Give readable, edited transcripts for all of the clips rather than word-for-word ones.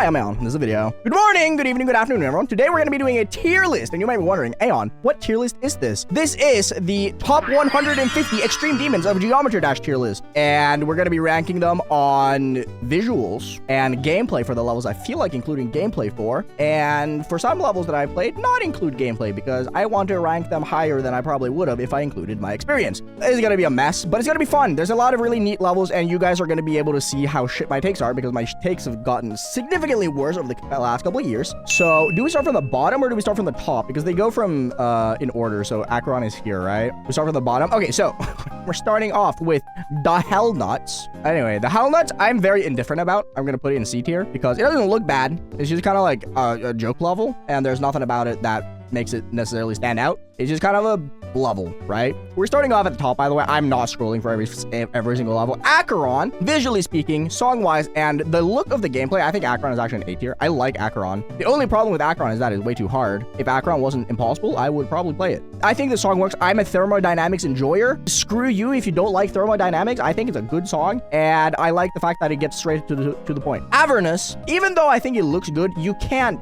Hi, I'm Aeon. This is a video. Good morning, good evening, good afternoon, everyone. Today we're going to be doing a tier list, and you might be wondering, Aeon, what tier list is this? This is the top 150 extreme demons of Geometry Dash tier list, and we're going to be ranking them on visuals and gameplay for the levels I feel like including gameplay for, and for some levels that I played, not include gameplay because I want to rank them higher than I probably would have if I included my experience. It's going to be a mess, but it's going to be fun. There's a lot of really neat levels, and you guys are going to be able to see how shit my takes are because my takes have gotten significantly worse over the last couple of years. So do we start from the bottom or do we start from the top? Because they go from in order. So Acheron is here, right? We start from the bottom. Okay, so we're starting off with the Hell Nuts. Anyway, the Hell Nuts I'm very indifferent about. I'm gonna put it in C tier because it doesn't look bad. It's just kind of like a joke level, and there's nothing about it that makes it necessarily stand out. It's just kind of a level, right? We're starting off at the top, by the way. I'm not scrolling for every single level. Acheron, visually speaking, song-wise, and the look of the gameplay, I think Acheron is actually an A tier. I like Acheron. The only problem with Acheron is that it's way too hard. If Acheron wasn't impossible, I would probably play it. I think the song works. I'm a thermodynamics enjoyer. Screw you if you don't like thermodynamics. I think it's a good song, and I like the fact that it gets straight to the point. Avernus, even though I think it looks good, you can't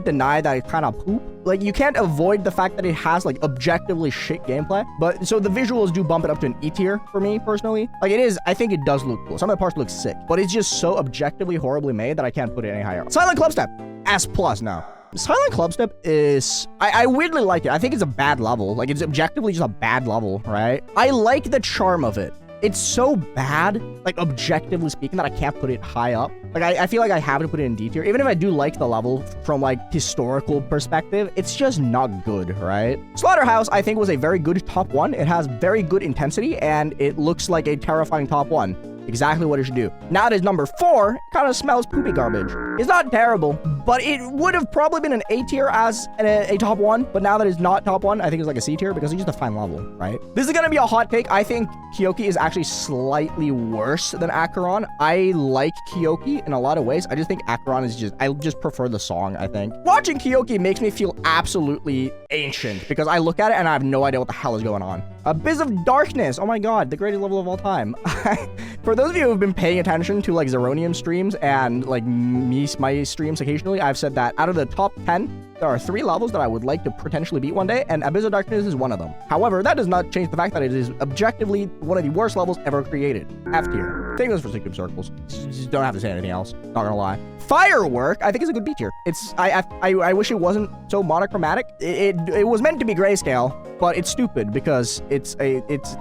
deny that it's kind of poop. Like, you can't avoid the fact that it has, like, objectively shit gameplay. But, so the visuals do bump it up to an E tier for me, personally. Like, it is, I think it does look cool. Some of the parts look sick. But it's just so objectively horribly made that I can't put it any higher. Silent Clubstep, S+ now. Silent Clubstep is... I weirdly like it. I think it's a bad level. Like, it's objectively just a bad level, right? I like the charm of it. It's so bad, like, objectively speaking, that I can't put it high up. Like, I feel like I have to put it in D tier. Even if I do like the level from, like, historical perspective, it's just not good, right? Slaughterhouse, I think, was a very good top 1. It has very good intensity, and it looks like a terrifying top 1. Exactly what it should do. Now it is number 4. It kind of smells poopy garbage. It's not terrible, but it would have probably been an A tier as a top 1. But now that it's not top 1, I think it's like a C tier because it's just a fine level, right? This is gonna be a hot take. I think Kyoki is actually slightly worse than Acheron. I like Kyoki in a lot of ways. I just think Acheron is just, I just prefer the song, I think. Watching Kyoki makes me feel absolutely ancient because I look at it and I have no idea what the hell is going on. Abyss of Darkness. Oh my god, the greatest level of all time. For those of you who have been paying attention to like Zeronium streams and like my streams occasionally, I've said that out of the top 10, there are 3 levels that I would like to potentially beat one day, and Abyss of Darkness is one of them. However, that does not change the fact that it is objectively one of the worst levels ever created. F tier. Same goes for Secret Circles. Just don't have to say anything else. Not gonna lie. Firework, I think, is a good B tier. It's I wish it wasn't so monochromatic. It was meant to be grayscale, but it's stupid because it's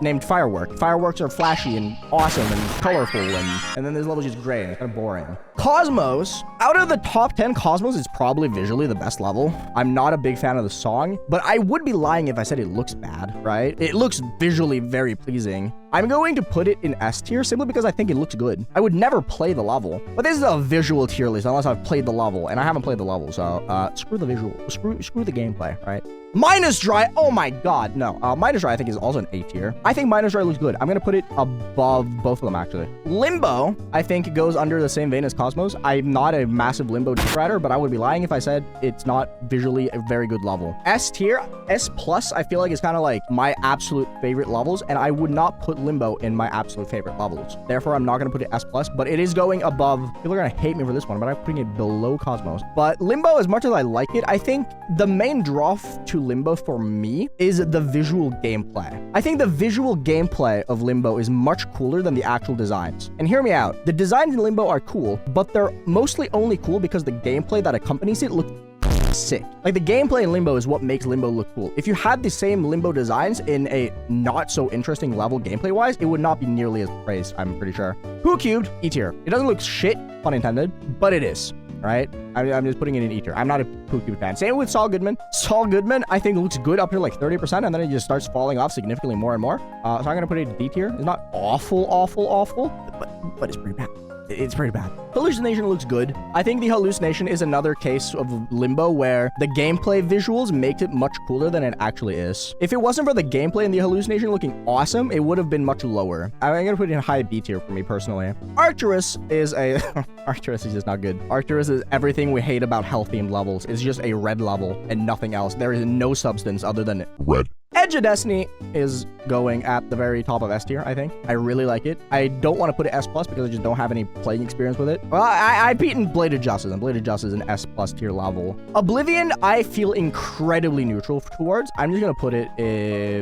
named Firework. Fireworks are flashy and awesome and colorful, and then this level's just gray and it's kind of boring. Cosmos, out of the top 10, Cosmos is probably visually the best level. I'm not a big fan of the song, but I would be lying if I said it looks bad, right? It looks visually very pleasing. I'm going to put it in S tier simply because I think it looks good. I would never play the level, but this is a visual tier list unless I've played the level, and I haven't played the level, so screw the visual, screw the gameplay, right? Minus Dry, oh my god, no. Minus Dry I think is also an A tier. I think Minus Dry looks good. I'm gonna put it above both of them actually. Limbo, I think goes under the same vein as Cosmos. I'm not a massive Limbo rider, but I would be lying if I said it's not visually a very good level. S tier, S+, I feel like is kind of like my absolute favorite levels, and I would not put Limbo in my absolute favorite levels. Therefore, I'm not gonna put it S+, but it is going above. People are gonna hate me for this one, but I'm putting it below Cosmos. But Limbo, as much as I like it, I think the main draw to Limbo for me is the visual gameplay. I think the visual gameplay of Limbo is much cooler than the actual designs. And hear me out. The designs in Limbo are cool, but they're mostly only cool because the gameplay that accompanies it looks sick. Like, the gameplay in Limbo is what makes Limbo look cool. If you had the same Limbo designs in a not so interesting level gameplay wise, it would not be nearly as praised, I'm pretty sure. Who Cubed, E tier. It doesn't look shit, pun intended, but it is. Right? I'm just putting it in E tier. I'm not a Pookie fan. Same with Saul Goodman. Saul Goodman, I think, looks good up to like 30%, and then it just starts falling off significantly more and more. So I'm going to put it in D tier. It's not awful, but it's pretty bad. It's pretty bad. Hallucination looks good. I think the Hallucination is another case of Limbo where the gameplay visuals make it much cooler than it actually is. If it wasn't for the gameplay and the Hallucination looking awesome, it would have been much lower. I'm gonna put it in high B tier for me personally. Arcturus is a... Arcturus is just not good. Arcturus is everything we hate about hell-themed levels. It's just a red level and nothing else. There is no substance other than red. Edge of Destiny is going at the very top of S tier, I think. I really like it. I don't want to put it S plus because I just don't have any playing experience with it. Well, I've beaten Bladed Justice, and Bladed Justice is an S plus tier level. Oblivion, I feel incredibly neutral towards. I'm just going to put it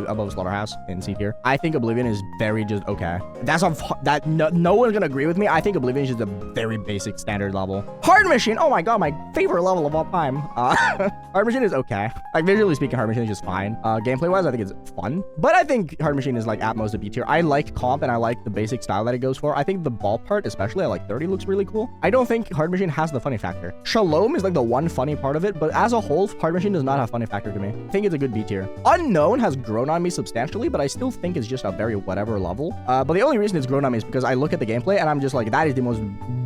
above Slaughterhouse in C tier. I think Oblivion is very just okay. That's that no one's going to agree with me. I think Oblivion is just a very basic standard level. Hard Machine, oh my god, my favorite level of all time. Hard Machine is okay. Like, visually speaking, Hard Machine is just fine. Gameplay wise, I think it's fun, but I think Hard Machine is like at most a B tier. I like comp and I like the basic style that it goes for. I think the ball part, especially at like 30, looks really cool. I don't think Hard Machine has the funny factor. Shalom is like the one funny part of it, but as a whole, Hard Machine does not have funny factor to me. I think it's a good B tier. Unknown has grown on me substantially, but I still think it's just a very whatever level. But the only reason it's grown on me is because I look at the gameplay and I'm just like, that is the most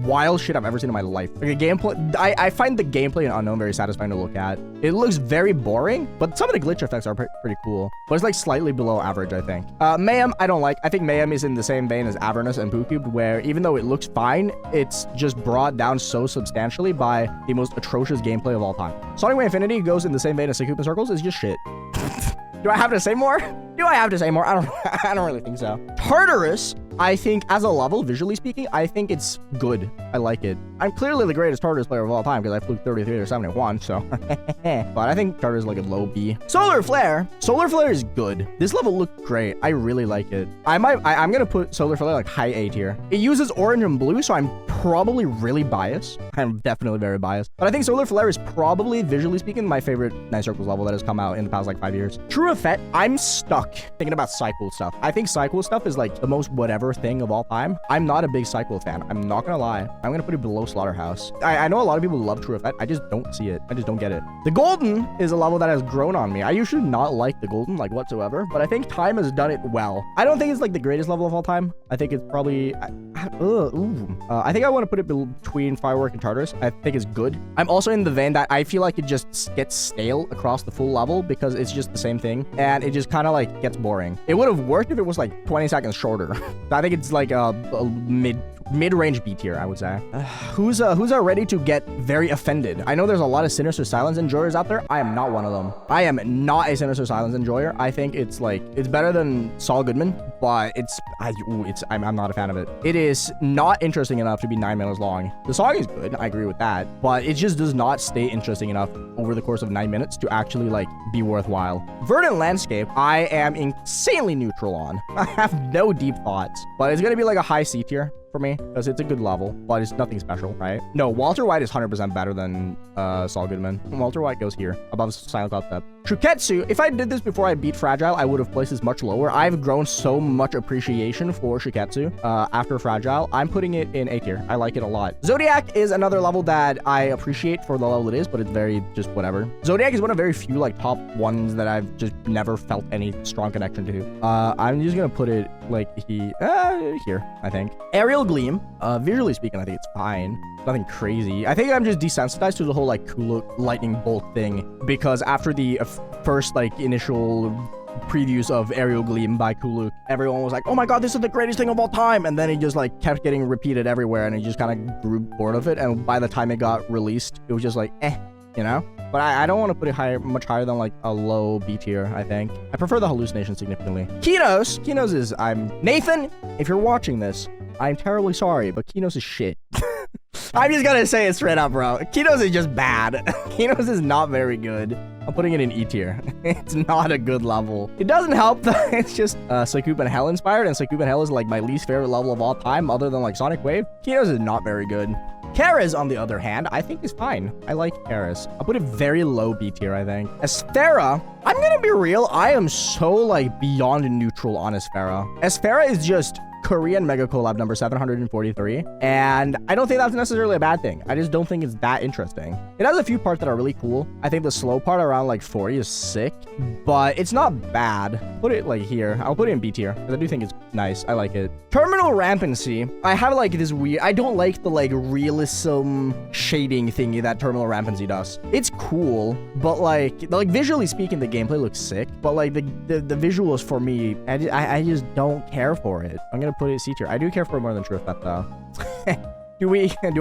wild shit I've ever seen in my life. Like, a gameplay, I find the gameplay in Unknown very satisfying to look at. It looks very boring, but some of the glitch effects are pretty cool. But it's like slightly below average, I think. Mayhem, I don't like. I think Mayhem is in the same vein as Avernus and Poo-Cubed, where even though it looks fine, it's just brought down so substantially by the most atrocious gameplay of all time. Sonic Wave Infinity goes in the same vein as Secoup and Circles. It's just shit. Do I have to say more? Do I have to say more? I don't really think so. Tartarus, I think as a level, visually speaking, I think it's good. I like it. I'm clearly the greatest Tartarus player of all time because I flew 33 or 71, so. But I think Tartarus is like a low B. Solar Flare. Solar Flare is good. This level looked great. I really like it. I'm gonna put Solar Flare like high A tier. It uses orange and blue, so I'm probably really biased. I'm definitely very biased. But I think Solar Flare is probably, visually speaking, my favorite Nine Circles level that has come out in the past like 5 years. True Effect, I'm stuck thinking about Cycle stuff. I think Cycle stuff is like the most whatever thing of all time. I'm not a big Cycle fan. I'm not gonna lie. I'm gonna put it below Slaughterhouse. I know a lot of people love True Effect. I just don't see it. I just don't get it. The Golden is a level that has grown on me. I usually not like the Golden like whatsoever, but I think time has done it well. I don't think it's like the greatest level of all time. I think it's probably I think I want to put it between Firework and Tartarus. I think it's good. I'm also in the vein that I feel like it just gets stale across the full level because it's just the same thing and it just kind of like gets boring. It would have worked if it was like 20 seconds shorter. I think it's like a mid-range B tier, I would say. Who's ready to get very offended? I know there's a lot of Sinister Silence enjoyers out there. I am not one of them. I am not a Sinister Silence enjoyer. I think it's better than Saul Goodman, but I'm not a fan of it. It is not interesting enough to be 9 minutes long. The song is good, I agree with that, but it just does not stay interesting enough over the course of 9 minutes to actually like be worthwhile. Verdant Landscape, I am insanely neutral on. I have no deep thoughts, but it's gonna be like a high C tier for me because it's a good level, but it's nothing special, right? No, Walter White is 100% better than Saul Goodman. Walter White goes here above Silent Cloud Step. Shuketsu, if I did this before I beat Fragile, I would have placed this much lower. I've grown so much appreciation for Shuketsu after Fragile. I'm putting it in A tier. I like it a lot. Zodiac is another level that I appreciate for the level it is, but it's very just whatever. Zodiac is one of very few like top ones that I've just never felt any strong connection to. I'm just gonna put it like here, I think. Aerial Gleam, visually speaking, I think it's fine. Nothing crazy. I think I'm just desensitized to the whole like Kuluk lightning bolt thing because after the first like initial previews of Aerial Gleam by Kuluk, everyone was like, oh my god, this is the greatest thing of all time, and then it just like kept getting repeated everywhere and it just kind of grew bored of it, and by the time it got released it was just like you know. But I don't want to put it much higher than like a low B tier, I think. I prefer the Hallucination significantly. Kinos is, Nathan, if you're watching this, I'm terribly sorry, but Kinos is shit. I'm just gonna say it straight up, bro. Kinos is just bad. Kinos is not very good. I'm putting it in E tier. It's not a good level. It doesn't help that it's just Secoup and Hell inspired, and Secoup and Hell is like my least favorite level of all time other than like Sonic Wave. Kinos is not very good. Karas, on the other hand, I think is fine. I like Karas. I'll put it very low B tier, I think. Esfera, I'm gonna be real, I am so like beyond neutral on Esfera. Esfera is just Korean Mega Collab number 743, and I don't think that's necessarily a bad thing. I just don't think it's that interesting. It has a few parts that are really cool. I think the slow part around like 40 is sick, but it's not bad. Put it like here. I'll put it in B tier because I do think it's nice. I like it. Terminal Rampancy. I have like this weird, I don't like the like realism shading thingy that Terminal Rampancy does. It's cool, but like visually speaking, the gameplay looks sick, but like the visuals for me, I just don't care for it. I'm gonna put it C tier. I do care for it more than True Effect though. Do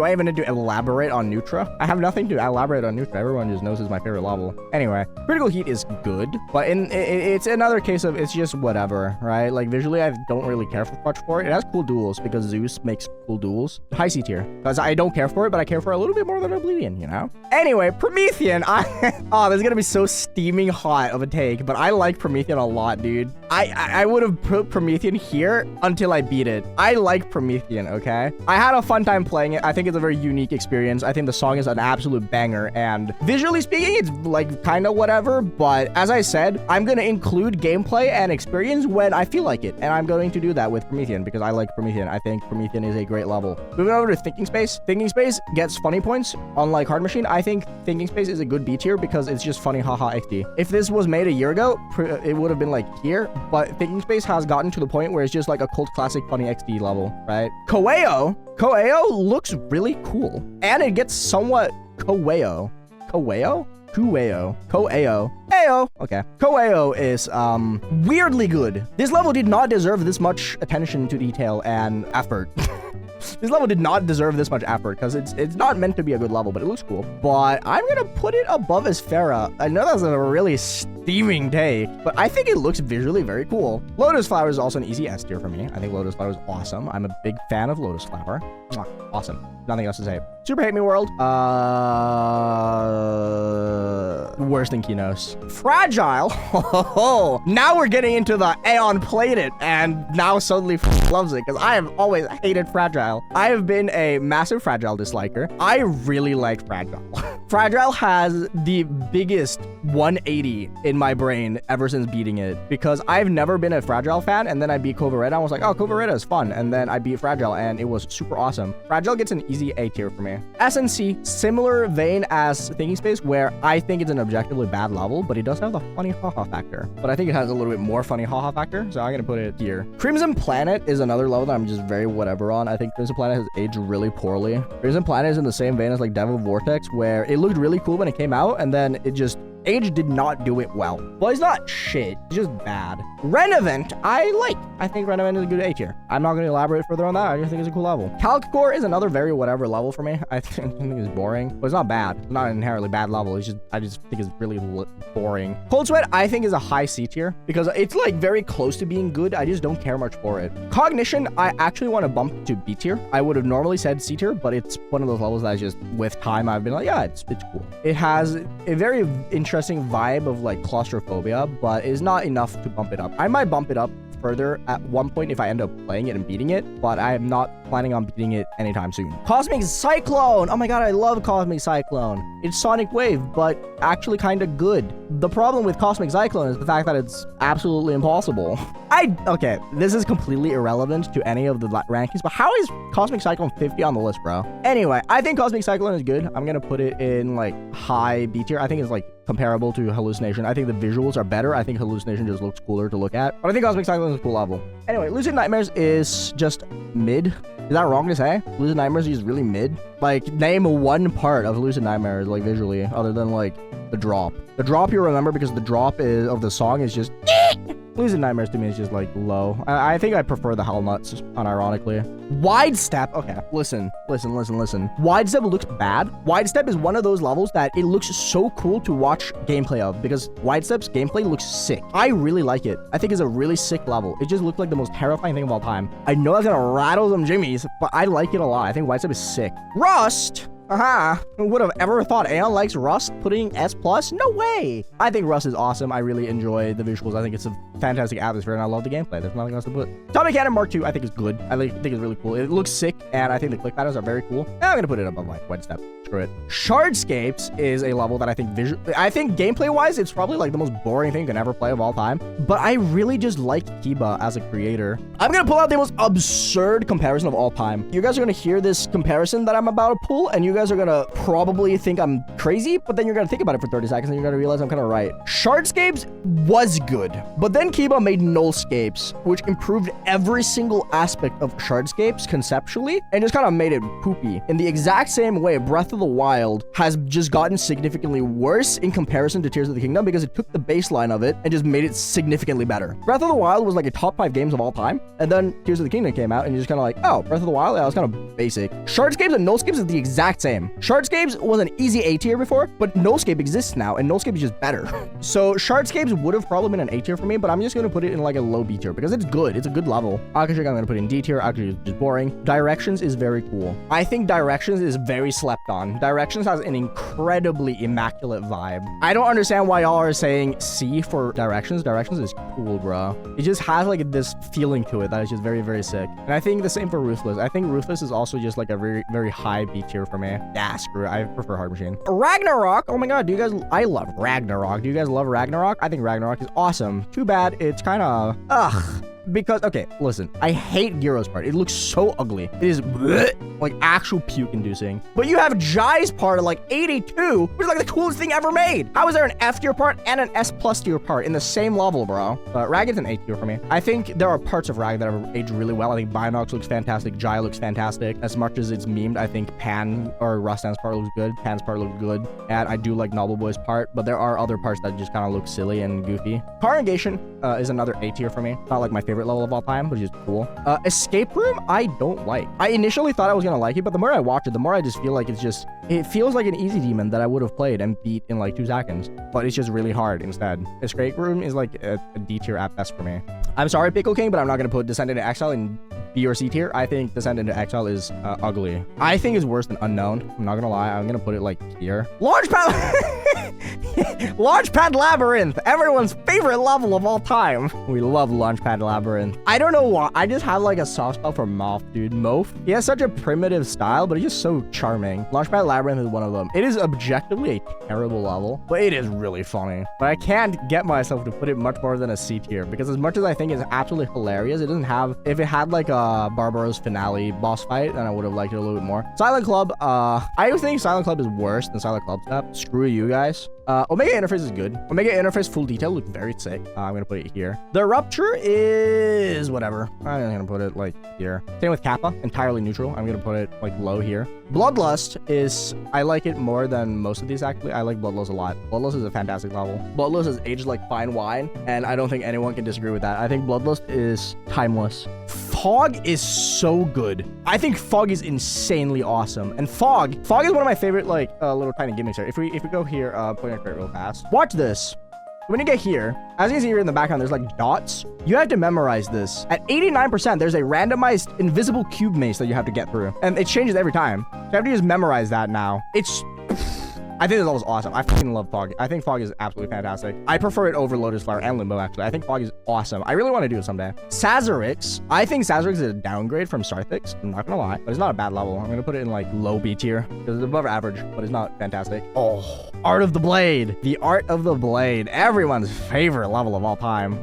I even need to elaborate on Neutra? I have nothing to elaborate on Neutra. Everyone just knows it's my favorite level. Anyway, Critical Heat is good, but it's another case of it's just whatever, right? Like visually, I don't really care much for it. It has cool duels because Zeus makes cool duels. High C tier, because I don't care for it, but I care for it a little bit more than Oblivion, you know? Anyway, Promethean, oh, this is gonna be so steaming hot of a take, but I like Promethean a lot, dude. I would have put Promethean here until I beat it. I like Promethean, okay? I had a fun time playing it. I think it's a very unique experience. I think the song is an absolute banger, and visually speaking, it's like kind of whatever, but as I said, I'm gonna include gameplay and experience when I feel like it, and I'm going to do that with Promethean because I like Promethean. I think Promethean is a great level. Moving over to Thinking Space. Thinking Space gets funny points, unlike Hard Machine. I think Thinking Space is a good B tier because it's just funny, haha, XD. If this was made a year ago, it would have been like here, but Thinking Space has gotten to the point where it's just like a cult classic funny XD level, right? Koeo looks really cool, and it gets somewhat Koeo. Okay. Koeo is weirdly good. This level did not deserve this much attention to detail and effort. This level did not deserve this much effort because it's not meant to be a good level, but it looks cool. But I'm gonna put it above Asphera. I know that's a really steaming take, but I think it looks visually very cool. Lotus Flower is also an easy S tier for me. I think Lotus Flower is awesome. I'm a big fan of Lotus Flower. Mwah, awesome. Nothing else to say. Super Hate Me World. Worse than Kinos. Fragile. Now we're getting into the Aeon played it and now suddenly loves it because I have always hated Fragile. I have been a massive Fragile disliker. I really like Fragile. Fragile has the biggest 180 in my brain ever since beating it because I've never been a Fragile fan, and then I beat Coveretta. I was like, oh, Coveretta is fun, and then I beat Fragile and it was super awesome. Fragile gets an easy A tier for me. SNC, similar vein as Thinking Space, where I think it's an objectively bad level, but it does have the funny haha factor. But I think it has a little bit more funny haha factor, so I'm gonna put it here. Crimson Planet is another level that I'm just very whatever on. I think Crimson Planet has aged really poorly. Crimson Planet is in the same vein as like Devil Vortex, where it looked really cool when it came out, and then it just Age did not do it well. Well, it's not shit, it's just bad. Renovant, I like. I think Renovant is a good A tier. I'm not going to elaborate further on that. I just think it's a cool level. Calccore is another very whatever level for me. I think it's boring, but it's not bad. It's not an inherently bad level. It's just, I just think it's really boring. Cold Sweat, I think is a high C tier because it's like very close to being good. I just don't care much for it. Cognition, I actually want to bump to B tier. I would have normally said C tier, but it's one of those levels that I just, with time, I've been like, yeah, it's cool. It has a very interesting vibe of like claustrophobia, but is not enough to bump it up. I might bump it up further at one point if I end up playing it and beating it, but I am not planning on beating it anytime soon. Cosmic Cyclone! Oh my god, I love Cosmic Cyclone. It's Sonic Wave, but actually kind of good. The problem with Cosmic Cyclone is the fact that it's absolutely impossible. Okay, this is completely irrelevant to any of the rankings, but how is Cosmic Cyclone 50 on the list, bro? Anyway, I think Cosmic Cyclone is good. I'm gonna put it in like high B tier. I think it's like comparable to Hallucination. I think the visuals are better. I think Hallucination just looks cooler to look at, but I think Cosmic Cyclone is a cool level. Anyway, Lucid Nightmares is just mid. Is that wrong to say? Lucid Nightmares is really mid. Like, name one part of Lucid Nightmares, like, visually, other than, like, the drop. The drop you remember because the drop of the song is just... Lucid Nightmares to me is just, like, low. I think I prefer the Hell Nuts, unironically. Wide Step. Okay, listen. Wide Step looks bad. Wide Step is one of those levels that it looks so cool to watch gameplay of because Wide Step's gameplay looks sick. I really like it. I think it's a really sick level. It just looked like the most terrifying thing of all time. I know that's gonna rattle some jimmies, but I like it a lot. I think Wide Step is sick. Rust. Who would have ever thought Aeon likes Rust putting S+? No way! I think Rust is awesome. I really enjoy the visuals. I think it's a fantastic atmosphere, and I love the gameplay. There's nothing else to put. Tommy Cannon Mark II, I think is good. I think it's really cool. It looks sick, and I think the click patterns are very cool. And I'm gonna put it above like Wide Step. Screw it. Shardscapes is a level that I think gameplay-wise, it's probably like the most boring thing you can ever play of all time. But I really just like Kiba as a creator. I'm gonna pull out the most absurd comparison of all time. You guys are gonna hear this comparison that I'm about to pull, and you guys are gonna probably think I'm crazy crazy, but then you're gonna think about it for 30 seconds and you're gonna realize I'm kind of right. Shardscapes was good, but then Kiba made Nullscapes, which improved every single aspect of Shardscapes conceptually and just kind of made it poopy. In the exact same way, Breath of the Wild has just gotten significantly worse in comparison to Tears of the Kingdom because it took the baseline of it and just made it significantly better. Breath of the Wild was like a top 5 games of all time, and then Tears of the Kingdom came out and you're just kind of like, oh, Breath of the Wild, yeah, it was kind of basic. Shardscapes and Nullscapes is the exact same. Shardscapes was an easy A tier before, but Nullscape exists now, and Nullscape is just better. So Shardscapes would have probably been an A tier for me, but I'm just going to put it in like a low B tier because it's good. It's a good level. Akashik, I'm going to put in D tier. Akashik is just boring. Directions is very cool. I think Directions is very slept on. Directions has an incredibly immaculate vibe. I don't understand why y'all are saying C for Directions. Directions is cool, bro. It just has like this feeling to it that is just very, very sick. And I think the same for Ruthless. I think Ruthless is also just like a very, very high B tier for me. Yeah, screw it. I prefer Hard Machine. Ragnarok. Oh my god, do you guys... I love Ragnarok. Do you guys love Ragnarok? I think Ragnarok is awesome. Too bad it's kind of... Ugh. Because, okay, listen, I hate Gyro's part. It looks so ugly. It is bleh, like actual puke-inducing. But you have Jai's part at like 82, which is like the coolest thing ever made. How is there an F tier part and an S plus tier part in the same level, bro? Rag is an A tier for me. I think there are parts of Rag that have aged really well. I think Binox looks fantastic. Jai looks fantastic. As much as it's memed, I think Pan or Rustan's part looks good. Pan's part looks good. And I do like Noble Boy's part, but there are other parts that just kind of look silly and goofy. Congregation is another A tier for me. Not like my favorite level of all time, but it's cool. Escape Room, I don't like. I initially thought I was gonna like it, but the more I watch it, the more I just feel like it feels like an easy demon that I would have played and beat in like 2 seconds, but it's just really hard instead. Escape Room is like a D tier at best for me. I'm sorry, Pickle King, but I'm not gonna put Descent into Exile in B or C tier. I think Descent into Exile is ugly. I think it's worse than Unknown. I'm not gonna lie. I'm gonna put it like here. Launchpad! Launchpad Labyrinth, everyone's favorite level of all time. We love Launchpad Labyrinth. I don't know why. I just have like a soft spot for Moth, dude. Moth, he has such a primitive style, but he's just so charming. Launchpad Labyrinth is one of them. It is objectively a terrible level, but it is really funny. But I can't get myself to put it much more than a C tier because as much as I think it's absolutely hilarious, it doesn't have, if it had like a Barbaros finale boss fight, then I would have liked it a little bit more. Silent Club, I think Silent Club is worse than Silent Club Step. Screw you guys. Omega Interface is good. Omega Interface full detail looks very sick. I'm gonna put it here. The Rupture is whatever. I'm gonna put it like here. Same with Kappa, entirely neutral. I'm gonna put it like low here. Bloodlust is, I like it more than most of these actually. I like Bloodlust a lot. Bloodlust is a fantastic level. Bloodlust has aged like fine wine, and I don't think anyone can disagree with that. I think Bloodlust is timeless. Fog is so good. I think Fog is insanely awesome. And Fog is one of my favorite like little tiny gimmicks here. If we go here, point it real fast. Watch this. When you get here, as you can see here in the background, there's like dots. You have to memorize this. At 89%, there's a randomized invisible cube maze that you have to get through. And it changes every time. So you have to just memorize that now. It's... I think this level's awesome. I fucking love Fog. I think Fog is absolutely fantastic. I prefer it over Lotus Flower and Limbo, actually. I think Fog is awesome. I really want to do it someday. Sazerac. I think Sazerac is a downgrade from Sarthix. I'm not gonna lie, but it's not a bad level. I'm gonna put it in like low B tier because it's above average, but it's not fantastic. Oh, Art of the Blade. The Art of the Blade. Everyone's favorite level of all time.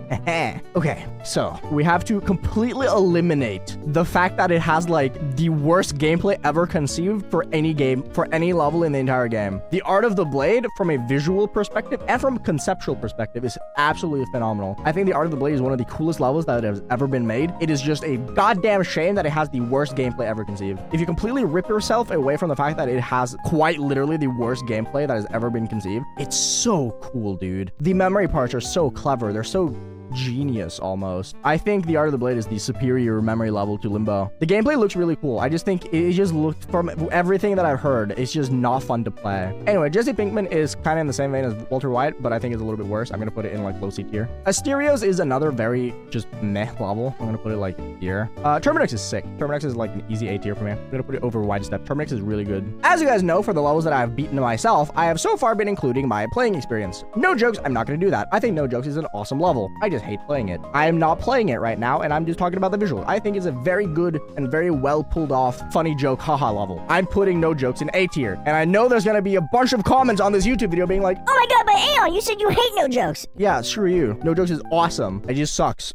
Okay, so we have to completely eliminate the fact that it has like the worst gameplay ever conceived for any game, for any level in the entire game. The Art of the Blade, from a visual perspective and from a conceptual perspective, is absolutely phenomenal. I think the Art of the Blade is one of the coolest levels that has ever been made. It is just a goddamn shame that it has the worst gameplay ever conceived. If you completely rip yourself away from the fact that it has quite literally the worst gameplay that has ever been conceived, it's so cool, dude. The memory parts are so clever. They're so genius almost. I think the Art of the Blade is the superior memory level to Limbo. The gameplay looks really cool. I just think it just looked, from everything that I've heard, it's just not fun to play. Anyway, Jesse Pinkman is kind of in the same vein as Walter White, but I think it's a little bit worse. I'm gonna put it in like low C tier. Asterios is another very just meh level. I'm gonna put it like here. Terminix is sick. Terminix is like an easy A tier for me. I'm gonna put it over Wide Step. Terminix is really good. As you guys know, for the levels that I've beaten myself, I have so far been including my playing experience. No jokes, I'm not gonna do that. I think No Jokes is an awesome level. I just hate playing it. I am not playing it right now, and I'm just talking about the visuals. I think it's a very good and very well pulled off funny joke haha level. I'm putting No Jokes in A tier, and I know there's gonna be a bunch of comments on this YouTube video being like, oh my god, but Aeon, you said you hate No Jokes. Yeah, screw you. No Jokes is awesome. It just sucks.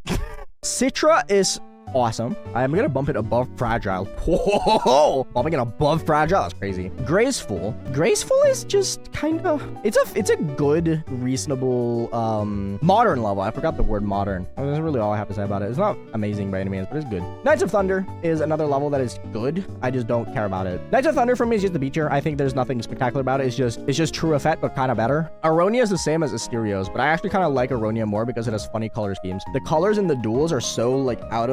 Citra is awesome. I'm gonna bump it above fragile. Whoa, bumping it above fragile, that's crazy. Graceful is just kind of, it's a good, reasonable modern level. I forgot the word modern. That's really all I have to say about it. It's not amazing by any means, but it's good. Knights of Thunder is another level that is good. I just don't care about it. Knights of Thunder for me is just the B tier. I think there's nothing spectacular about it. It's just true effect, but kind of better. Aronia is the same as Asterios, but I actually kind of like Aronia more because it has funny color schemes. The colors in the duels are so like out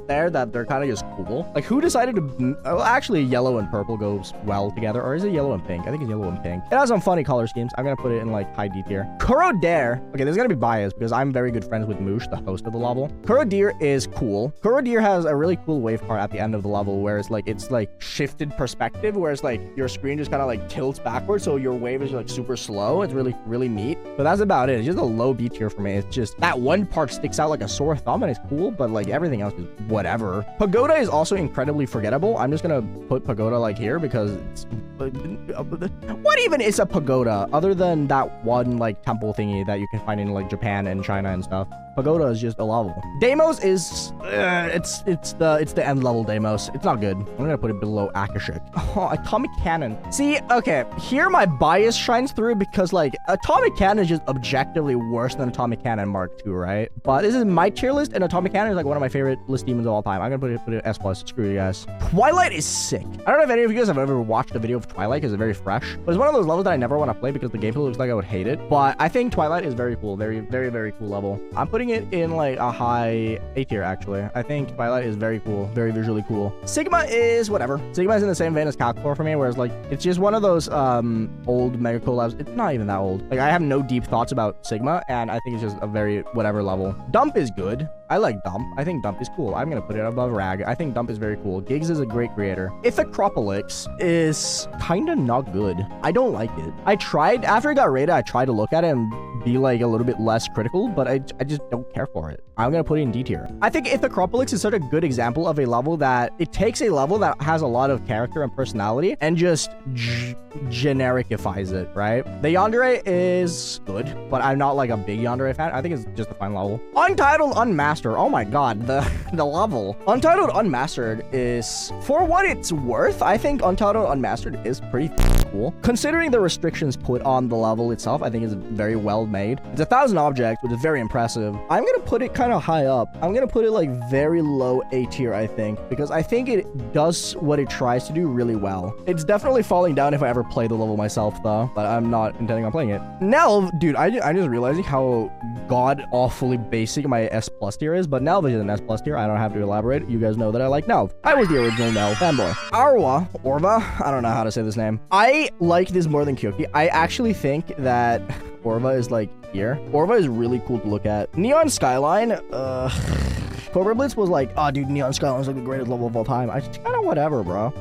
there that they're kind of just cool. Like who decided to, well, actually yellow and purple goes well together, or is it yellow and pink? I think it's yellow and pink. It has some funny color schemes. I'm gonna put it in like high D tier. Kurodir. Okay, there's gonna be bias because I'm very good friends with Moosh, the host of the level. Kurodir is cool. Kurodir has a really cool wave part at the end of the level where it's like shifted perspective, where it's like your screen just kind of like tilts backwards, so your wave is like super slow. It's really neat. But that's about it. It's just a low B tier for me. It's just that one part sticks out like a sore thumb and it's cool, but like everything else is whatever. Pagoda is also incredibly forgettable. I'm just gonna put Pagoda like here because it's, what even is a pagoda other than that one like temple thingy that you can find in like Japan and China and stuff? Pagoda is just a level. Deimos is it's the end level Deimos. It's not good. I'm gonna put it below Akashic. Oh, Atomic Cannon. See, okay, here my bias shines through because like Atomic Cannon is just objectively worse than Atomic Cannon Mark II, right? But this is my tier list, and Atomic Cannon is like one of my favorite list demons of all time. I'm gonna put it S+. Screw you guys. Twilight is sick. I don't know if any of you guys have ever watched a video of Twilight because it's very fresh, but it's one of those levels that I never want to play because the gameplay looks like I would hate it. But I think Twilight is very cool. Very cool level. I'm putting it in like a high A tier actually. I think Twilight is very cool, very visually cool. Sigma is whatever. Sigma is in the same vein as Calcor for me, whereas like it's just one of those old mega collabs. It's not even that old. Like I have no deep thoughts about Sigma, and I think it's just a very whatever level. Dump is good. I like Dump. I think Dump is cool. I'm gonna put it above Rag. I think Dump is very cool. Gigs is a great creator. Ithacropolix is kind of not good. I don't like it. I tried, after it got rated, I tried to look at it and be like a little bit less critical, but I just don't care for it. I'm gonna put it in D tier. I think Ithacropolix is such a good example of a level that it takes a level that has a lot of character and personality and just genericifies it, right? The Yandere is good, but I'm not like a big Yandere fan. I think it's just a fine level. Untitled Unmastered. Oh my god, the level. Untitled Unmastered is, for what it's worth, I think Untitled Unmastered is pretty cool. Considering the restrictions put on the level itself, I think it's very well made. It's 1,000 objects, which is very impressive. I'm gonna put it kind of high up. I'm gonna put it like very low A tier, I think, because I think it does what it tries to do really well. It's definitely falling down if I ever play the level myself though, but I'm not intending on playing it. Nelv, dude, I'm just realizing how god-awfully basic my S+ tier is, but Nelv is an S+ tier. I don't have to elaborate. You guys know that I like Nelv. I was the original Nelv fanboy. Orva, I don't know how to say this name. I like this more than Kyoki. I actually think that Orva is like here. Orva is really cool to look at. Neon Skyline, Cobra Blitz was like, oh dude, Neon Skyline is like the greatest level of all time. I just kind of whatever, bro.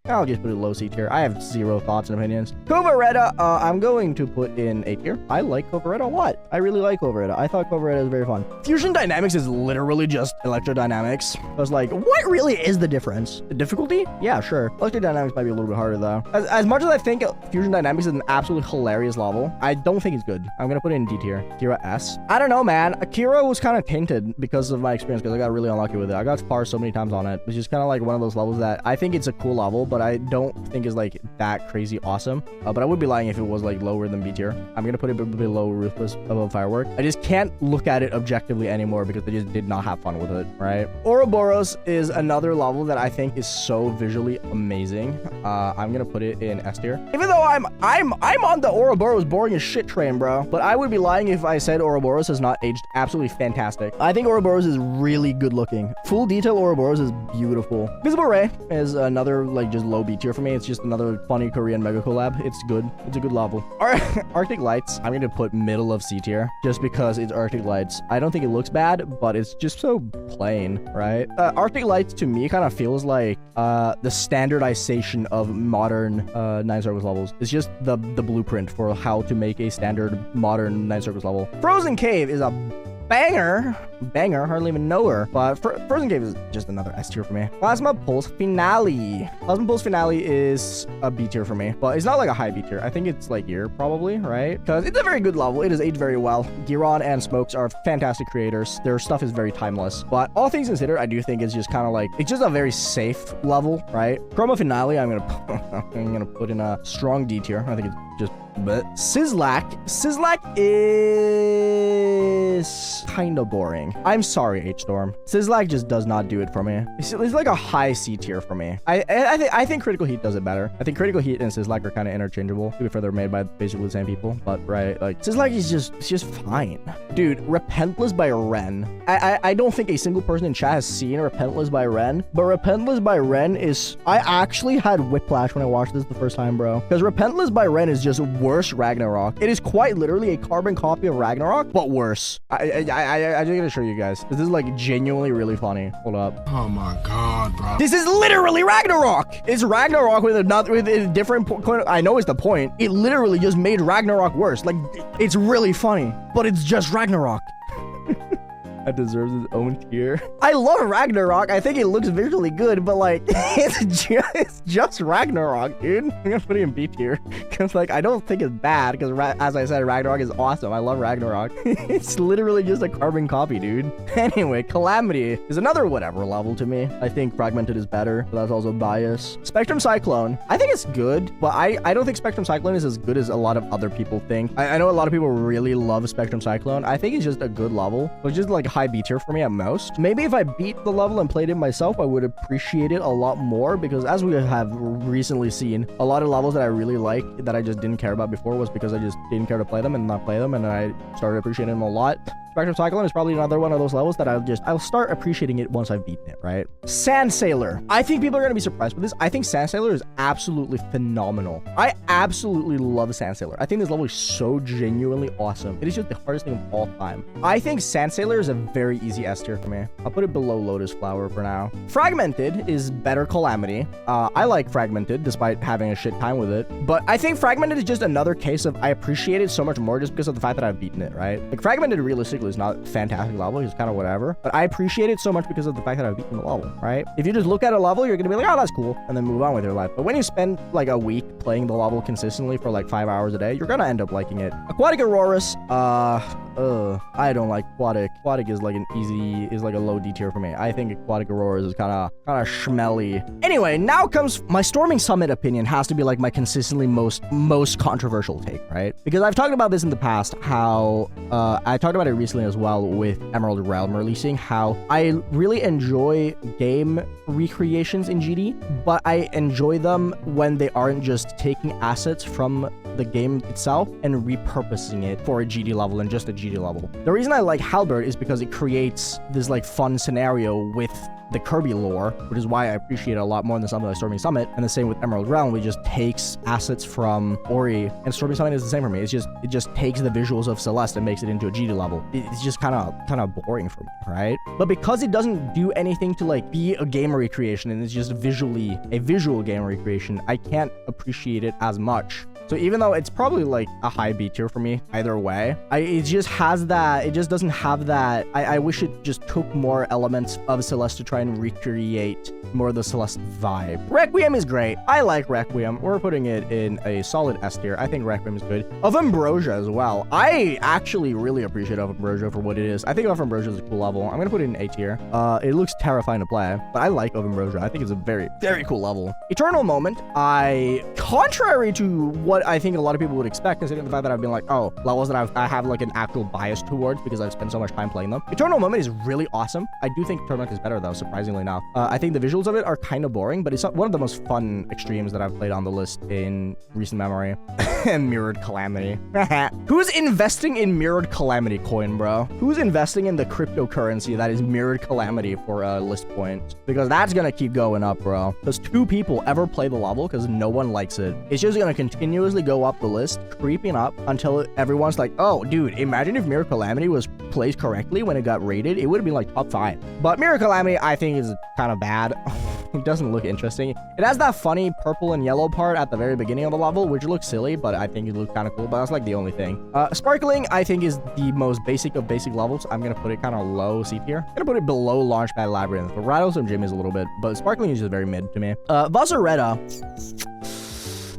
I'll just put it low C tier. I have zero thoughts and opinions. Covaretta, I'm going to put in A tier. I like Covaretta a lot. I really like Covaretta. I thought Covaretta was very fun. Fusion Dynamics is literally just electrodynamics. I was like, what really is the difference? The difficulty? Yeah, sure. Electrodynamics might be a little bit harder though. As much as I think Fusion Dynamics is an absolutely hilarious level, I don't think it's good. I'm gonna put it in D tier. Akira S. I don't know, man. Akira was kind of tainted because of my experience because I got really unlucky with it. I got far so many times on it. It's just kind of like one of those levels that I think it's a cool level, but I don't think is like that crazy awesome. But I would be lying if it was like lower than B tier. I'm gonna put it below Ruthless, above Firework. I just can't look at it objectively anymore because I just did not have fun with it, right? Ouroboros is another level that I think is so visually amazing. I'm gonna put it in S tier. Even though I'm on the Ouroboros boring as shit train, bro. But I would be lying if I said Ouroboros has not aged absolutely fantastic. I think Ouroboros is really good looking. Full detail Ouroboros is beautiful. Visible Ray is another like just low B tier for me. It's just another funny Korean mega collab. It's good. It's a good level. Arctic Lights, I'm gonna put middle of C tier just because it's Arctic Lights. I don't think it looks bad, but it's just so plain, right? Arctic Lights to me kind of feels like the standardization of modern Nine Circles levels. It's just the blueprint for how to make a standard modern Nine Circles level. Frozen Cave is a banger. Banger, hardly even know her. But Frozen Cave is just another S tier for me. Plasma Pulse Finale. Plasma Pulse Finale is a B tier for me, but it's not like a high B tier. I think it's like Gear probably, right? Because it's a very good level. It is aged very well. Giron and Smokes are fantastic creators. Their stuff is very timeless. But all things considered, I do think it's just kind of like, it's just a very safe level, right? Chroma Finale, I'm gonna put in a strong D tier. I think it's just, but Sizzlack is kind of boring. I'm sorry, H-Storm. Sizzlack just does not do it for me. It's like a high C tier for me. I think Critical Heat does it better. I think Critical Heat and Sizzlack are kind of interchangeable. To be fair, they're made by basically the same people, but right, like Sizzlack is just fine. Dude, Repentless by Ren. I don't think a single person in chat has seen Repentless by Ren, but Repentless by Ren is, I actually had whiplash when I watched this the first time, bro. Because Repentless by Ren is just worse Ragnarok. It is quite literally a carbon copy of Ragnarok, but worse. I just gotta show you guys. This is like genuinely really funny. Hold up. Oh my god, bro. This is literally Ragnarok. It's Ragnarok with a different point. I know it's the point. It literally just made Ragnarok worse. Like, it's really funny, but it's just Ragnarok. That deserves its own tier. I love Ragnarok. I think it looks visually good, but like, it's just Ragnarok, dude. I'm gonna put it in B tier because like, I don't think it's bad because as I said, Ragnarok is awesome. I love Ragnarok. It's literally just a carbon copy, dude. Anyway, Calamity is another whatever level to me. I think Fragmented is better, but that's also bias. Spectrum Cyclone, I think it's good, but I don't think Spectrum Cyclone is as good as a lot of other people think. I know a lot of people really love Spectrum Cyclone. I think it's just a good level, but just like high B tier for me at most. Maybe if I beat the level and played it myself, I would appreciate it a lot more, because as we have recently seen, a lot of levels that I really like that I just didn't care about before was because I just didn't care to play them and not play them, and I started appreciating them a lot. Spectrum Cyclone is probably another one of those levels that I'll start appreciating it once I've beaten it, right? Sand Sailor. I think people are going to be surprised with this. I think Sand Sailor is absolutely phenomenal. I absolutely love Sand Sailor. I think this level is so genuinely awesome. It is just the hardest thing of all time. I think Sand Sailor is a very easy S tier for me. I'll put it below Lotus Flower for now. Fragmented is better Calamity. I like Fragmented despite having a shit time with it, but I think Fragmented is just another case of I appreciate it so much more just because of the fact that I've beaten it, right? Like Fragmented realistically is not a fantastic level. It's kind of whatever, but I appreciate it so much because of the fact that I've beaten the level, right? If you just look at a level, you're gonna be like, oh, that's cool, and then move on with your life. But when you spend like a week playing the level consistently for like 5 hours a day, you're gonna end up liking it. Aquatic Auroras, I don't like Aquatic. Aquatic is like a low D tier for me. I think Aquatic Auroras is kind of schmelly. Anyway, now comes my Storming Summit opinion. Has to be like my consistently most controversial take, right? Because I've talked about this in the past, how I talked about it recently as well with Emerald Realm releasing, how I really enjoy game recreations in GD, but I enjoy them when they aren't just taking assets from the game itself and repurposing it for a GD level and just a GD level. The reason I like Halberd is because it creates this like fun scenario with the Kirby lore, which is why I appreciate it a lot more than something like Storming Summit. And the same with Emerald Realm, which just takes assets from Ori, and Storming Summit is the same for me. It just takes the visuals of Celeste and makes it into a GD level. It's just kind of boring for me, right? But because it doesn't do anything to like be a game recreation and it's just visually a visual game recreation, I can't appreciate it as much. So even though it's probably like a high B tier for me either way, it just doesn't have that. I wish it just took more elements of Celeste to try and recreate more of the Celeste vibe. Requiem is great. I like Requiem. We're putting it in a solid S tier. I think Requiem is good. Of Ambrosia as well. I actually really appreciate Of Ambrosia for what it is. I think Of Ambrosia is a cool level. I'm gonna put it in A tier. It looks terrifying to play, but I like Of Ambrosia. I think it's a very, very cool level. Eternal Moment, contrary to what I think a lot of people would expect, considering the fact that I've been like, oh, levels that I have like an actual bias towards because I've spent so much time playing them. Eternal Moment is really awesome. I do think Eternal Moment is better though, surprisingly enough. I think the visuals of it are kind of boring, but it's one of the most fun extremes that I've played on the list in recent memory. Mirrored Calamity. Who's investing in Mirrored Calamity coin, bro? Who's investing in the cryptocurrency that is Mirrored Calamity for a list point? Because that's gonna keep going up, bro. Does 2 people ever play the level because no one likes it? It's just gonna continuously go up the list, creeping up until everyone's like, oh, dude, imagine if Mirrored Calamity was placed correctly when it got rated. It would have been like top 5. But Mirrored Calamity, I think, is kind of bad. It doesn't look interesting. It has that funny purple and yellow part at the very beginning of the level, which looks silly, but I think it looks kind of cool. But that's like the only thing. Sparkling, I think, is the most basic of basic levels. I'm gonna put it kind of low C tier. I'm gonna put it below Launchpad Labyrinth. But Rattlestorm Jim is a little bit, but Sparkling is just very mid to me. Vassaretta.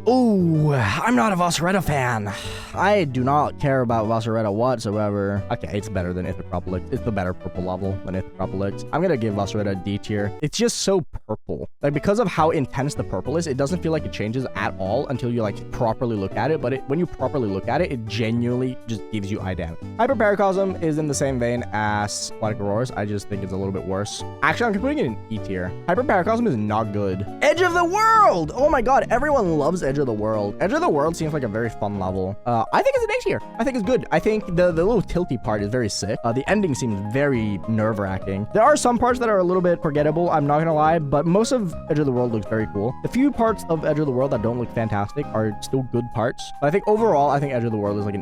Oh, I'm not a Vassaretta fan. I do not care about Vassaretta whatsoever. Okay, it's better than Ithacropolix. It's the better purple level than Ithacropolix. I'm gonna give Vassaretta a D tier. It's just so purple. Like, because of how intense the purple is, it doesn't feel like it changes at all until you, like, properly look at it. But when you properly look at it, it genuinely just gives you eye damage. Hyperparacosm is in the same vein as Aquatic Aurors. I just think it's a little bit worse. Actually, I'm putting it in E tier. Hyperparacosm is not good. Edge of the World! Oh my god, everyone loves Edge of the World. Edge of the World seems like a very fun level. I think it's an A tier. I think it's good. I think the little tilty part is very sick. The ending seems very nerve-wracking. There are some parts that are a little bit forgettable, I'm not gonna lie, but most of Edge of the World looks very cool. The few parts of Edge of the World that don't look fantastic are still good parts. But I think overall, I think Edge of the World is like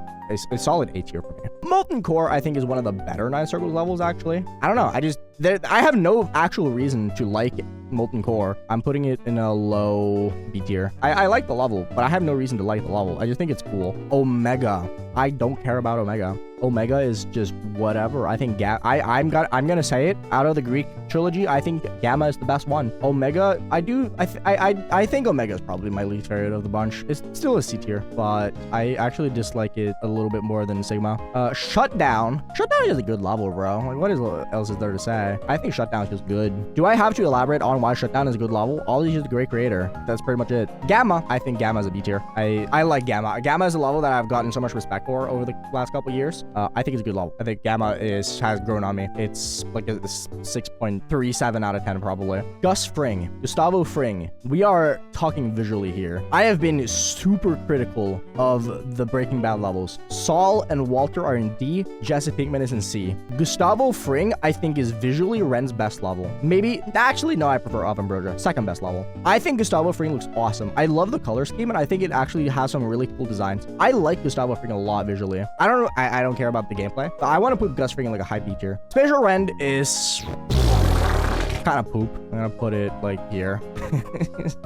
a solid A tier for me. Molten Core, I think, is one of the better Nine Circles levels, actually. I don't know. I have no actual reason to like Molten Core. I'm putting it in a low B tier. I like the level, but I have no reason to like the level. I just think it's cool. Omega. I don't care about Omega. Omega is just whatever. I think I'm gonna say it, out of the Greek trilogy, I think Gamma is the best one. Omega, I think Omega is probably my least favorite of the bunch. It's still a C tier, but I actually dislike it a little bit more than Sigma. Shutdown is a good level, bro. Like, what else is there to say? I think Shutdown is just good. Do I have to elaborate on why Shutdown is a good level? All he's just a great creator. That's pretty much it. Gamma, I think Gamma is a B tier. I like Gamma. Gamma is a level that I've gotten so much respect for over the last couple years. I think it's a good level. I think Gamma has grown on me. It's like a 6.37 out of 10 probably. Gustavo Fring. We are talking visually here. I have been super critical of the Breaking Bad levels. Saul and Walter are in D. Jesse Pinkman is in C. Gustavo Fring, I think, is visually Ren's best level. Maybe, actually, no, I prefer Avambrosia. Second best level. I think Gustavo Fring looks awesome. I love the color scheme, and I think it actually has some really cool designs. I like Gustavo Fring a lot visually. I don't know, I don't care about the gameplay, but I want to put Gus Fring in like a high B tier. Spatial Rend is kind of poop. I'm gonna put it like here. It's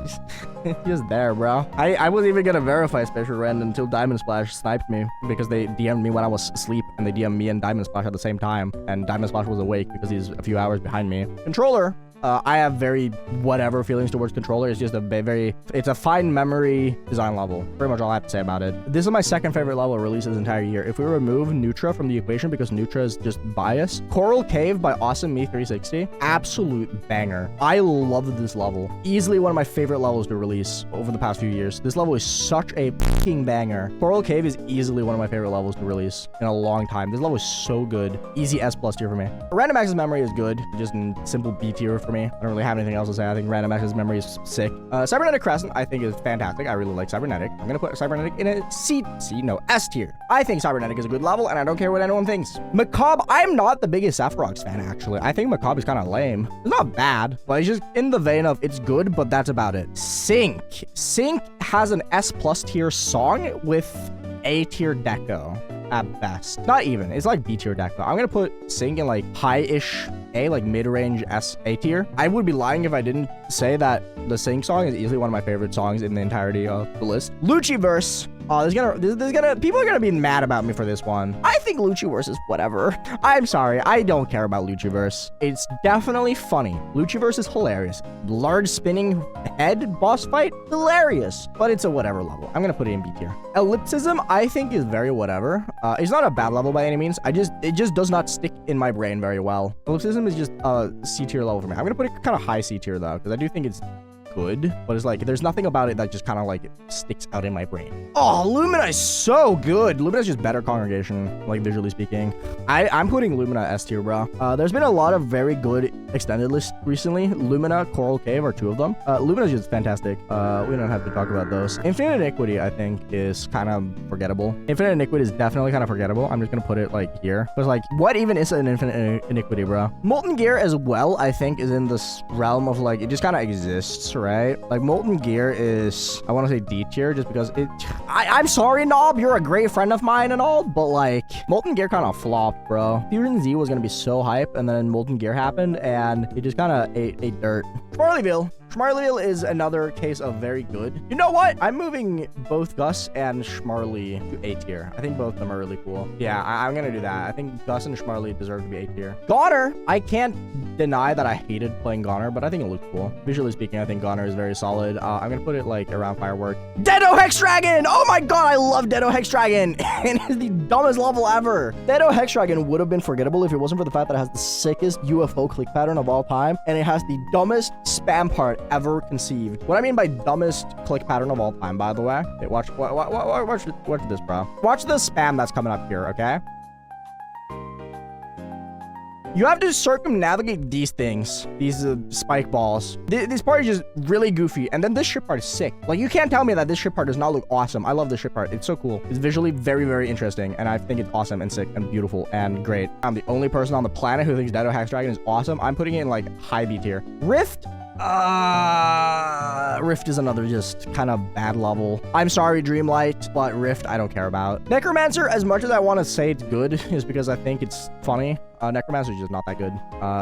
just there, bro. I wasn't even gonna verify Spatial Rend until Diamond Splash sniped me, because they DM'd me when I was asleep, and they DM'd me and Diamond Splash at the same time, and Diamond Splash was awake because he's a few hours behind me. Controller. I have very whatever feelings towards Controller. It's just it's a fine memory design level. Pretty much all I have to say about it. This is my second favorite level released this entire year. If we remove Nutra from the equation because Nutra is just biased, Coral Cave by Awesome Me 360, absolute banger. I love this level. Easily one of my favorite levels to release over the past few years. This level is such a fucking banger. Coral Cave is easily one of my favorite levels to release in a long time. This level is so good. Easy S+ tier for me. Random Access Memory is good. Just in simple B tier for me. I don't really have anything else to say. I think Random Access Memory is sick. Cybernetic Crescent, I think, is fantastic. I really like Cybernetic. I'm gonna put Cybernetic in a S tier. I think Cybernetic is a good level, and I don't care what anyone thinks. Macabre, I'm not the biggest Sephirox fan, actually. I think Macabre is kind of lame. It's not bad, but it's just in the vein of it's good, but that's about it. Sync has an S+ tier song with A tier deco at best. Not even. It's like B tier deco. I'm gonna put Sync in like high-ish A, like mid-range A tier. I would be lying if I didn't say that the Sync song is easily one of my favorite songs in the entirety of the list. Luchiverse. Oh, people are gonna be mad about me for this one. I think Luchiverse is whatever. I'm sorry, I don't care about Luchiverse. It's definitely funny. Luchiverse is hilarious. Large spinning head boss fight, hilarious. But it's a whatever level. I'm gonna put it in B tier. Ellipsism, I think, is very whatever. It's not a bad level by any means. It just does not stick in my brain very well. Ellipsism is just a C tier level for me. I'm gonna put it kind of high C tier though, because I do think it's good, but it's like there's nothing about it that just kind of like sticks out in my brain. Oh, Lumina is so good. Lumina is just better congregation, like visually speaking. I'm putting Lumina S tier, bro. There's been a lot of very good extended lists recently. Lumina, Coral Cave are two of them. Lumina is just fantastic. We don't have to talk about those. Infinite Iniquity, I think, is kind of forgettable. Infinite Iniquity is definitely kind of forgettable. I'm just gonna put it like here. Because like, what even is an Infinite Iniquity, bro? Molten Gear as well, I think, is in this realm of like, it just kind of exists, right? right? Like Molten Gear is, I want to say D tier just because I'm sorry, Knob, you're a great friend of mine and all, but like Molten Gear kind of flopped, bro. Fusion Z was going to be so hype, and then Molten Gear happened and it just kind of ate dirt. Schmarlyville. Schmarlyville is another case of very good. You know what? I'm moving both Gus and Schmarly to A tier. I think both of them are really cool. Yeah, I'm gonna do that. I think Gus and Schmarly deserve to be A tier. Goner, I can't deny that I hated playing Goner, but I think it looks cool. Visually speaking, I think Goner is very solid. I'm gonna put it like around Firework. Dedo Hex Dragon! Oh my god, I love Dedo Hex Dragon! It is the dumbest level ever. Dedo Hex Dragon would have been forgettable if it wasn't for the fact that it has the sickest UFO click pattern of all time, and it has the dumbest spam part ever conceived. What I mean by dumbest click pattern of all time, by the way. Hey, watch this, bro. Watch the spam that's coming up here, okay? You have to circumnavigate these things, these spike balls. This part is just really goofy, and then this ship part is sick. Like, you can't tell me that this ship part does not look awesome. I love this ship part. It's so cool. It's visually very, very interesting, and I think it's awesome and sick and beautiful and great. I'm the only person on the planet who thinks Dedo Hex Dragon is awesome. I'm putting it in, like, high B tier. Rift? Rift is another just kind of bad level. I'm sorry, Dreamlight, but Rift, I don't care about. Necromancer, as much as I want to say it's good, is because I think it's funny. Necromancer is just not that good.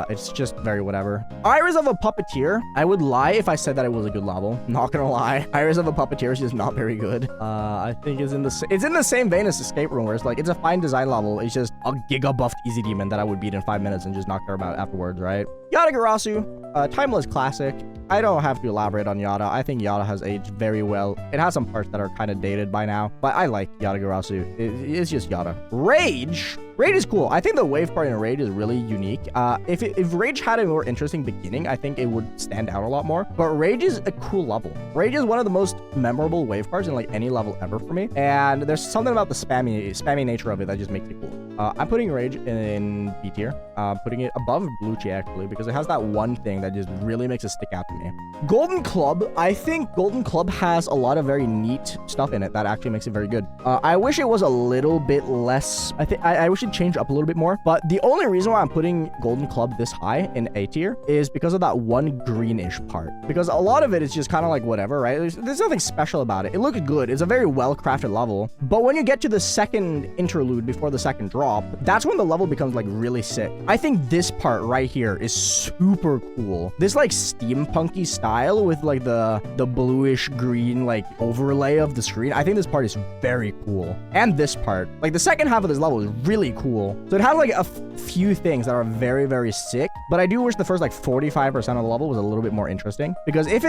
It's just very whatever. Iris of a Puppeteer. I would lie if I said that it was a good level. Not gonna lie. Iris of a Puppeteer is just not very good. I think it's in the same vein as Escape Room, where it's like, it's a fine design level. It's just a giga buffed easy demon that I would beat in 5 minutes and just not care about afterwards, right? Yatagarasu, timeless classic. I don't have to elaborate on Yata. I think Yata has aged very well. It has some parts that are kind of dated by now, but I like Yatagarasu. It's just Yata. Rage. Rage is cool. I think the wave part in Rage is really unique. If Rage had a more interesting beginning, I think it would stand out a lot more. But Rage is a cool level. Rage is one of the most memorable wave parts in like any level ever for me. And there's something about the spammy nature of it that just makes it cool. I'm putting Rage in B tier. Putting it above Bluchi actually, because it has that one thing that just really makes it stick out to me. Golden Club. I think Golden Club has a lot of very neat stuff in it that actually makes it very good. I wish it was a little bit less. I wish it change up a little bit more, but the only reason why I'm putting Golden Club this high in A tier is because of that one greenish part, because a lot of it is just kind of like whatever, right? There's nothing special about it. It looks good. It's a very well crafted level, but when you get to the second interlude before the second drop, that's when the level becomes like really sick. I think this part right here is super cool. This like steampunky style with like the bluish green like overlay of the screen. I think this part is very cool. And this part, like the second half of this level is really cool. So it has like a few things that are very, very sick, but I do wish the first like 45% of the level was a little bit more interesting, because if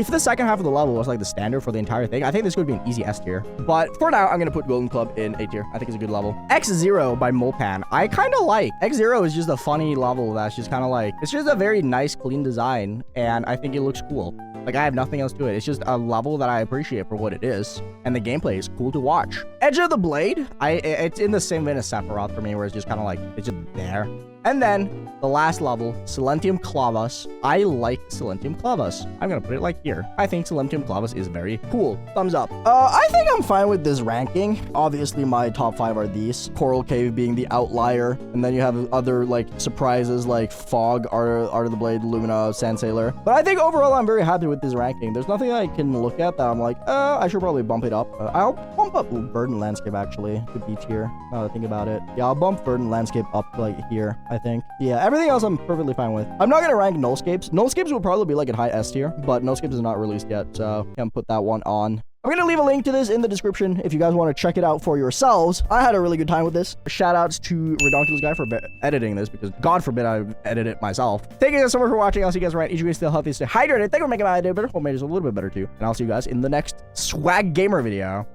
the second half of the level was like the standard for the entire thing, I think this would be an easy S tier. But for now, I'm gonna put Golden Club in A tier. I think it's a good level. X0 by Mopan. I kind of like. X0 is just a funny level that's just kind of like, it's just a very nice, clean design, and I think it looks cool. Like, I have nothing else to it. It's just a level that I appreciate for what it is, and the gameplay is cool to watch. Edge of the Blade, it's in the same vein as Sephiroth for me, where it's just kind of like, it's just there. And then the last level, Silentium Clavus. I like Silentium Clavus. I'm gonna put it like here. I think Silentium Clavus is very cool. Thumbs up. I think I'm fine with this ranking. Obviously, my top 5 are these. Coral Cave being the outlier, and then you have other like surprises like Fog, Art of the Blade, Lumina, Sand Sailor. But I think overall, I'm very happy with this ranking. There's nothing I can look at that I'm like, I should probably bump it up. I'll bump up Verdant Landscape actually to B tier. Now that I think about it, yeah, I'll bump Verdant Landscape up like here. I think. Yeah, everything else I'm perfectly fine with. I'm not gonna rank Nullscapes. Nullscapes will probably be like at high S tier, but Nullscapes is not released yet, so can't put that one on. I'm gonna leave a link to this in the description if you guys want to check it out for yourselves. I had a really good time with this. Shout outs to RIDONCULOUSGUY for editing this, because God forbid I edit it myself. Thank you guys so much for watching. I'll see you guys around. Each of you stay healthy, stay hydrated. Thank you for making my day better. Hope made it a little bit better too. And I'll see you guys in the next Swag Gamer video.